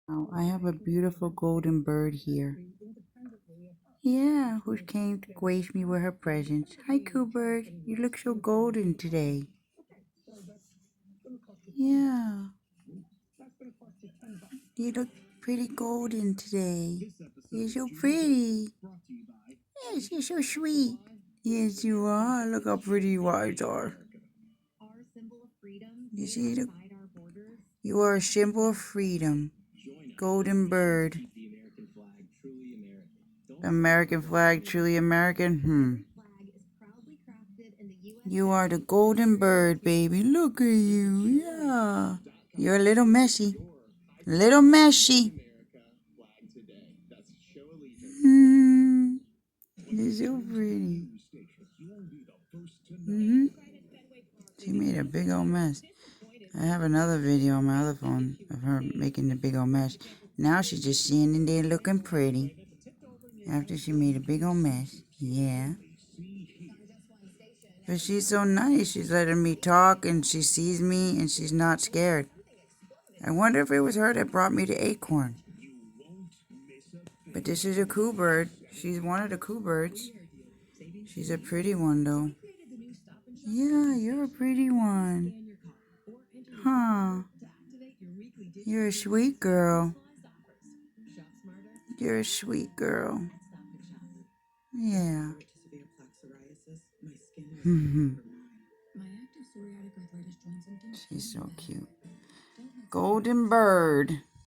Now, I have a beautiful golden bird here. Yeah, who came to grace me with her presence. Hi, Coobird. You look so golden today. Yeah, you look pretty golden today. You're so pretty. Yes, you're so sweet. Yes, you are. Look how pretty your eyes are. You see, look. You are a symbol of freedom. Golden bird. American flag, truly American? You are the golden bird, baby. Look at you. Yeah. You're a little messy. Little messy. You're so pretty. She made a big old mess. I have another video on my other phone of her making the big old mess. Now she's just standing there looking pretty. After she made a big old mess. Yeah. But she's so nice. She's letting me talk and she sees me and she's not scared. I wonder if it was her that brought me the acorn. But this is a coo bird. She's one of the coo birds. She's a pretty one though. Yeah, you're a pretty one. Huh. You're a sweet girl. You're a sweet girl. Yeah. She's so cute. Golden bird.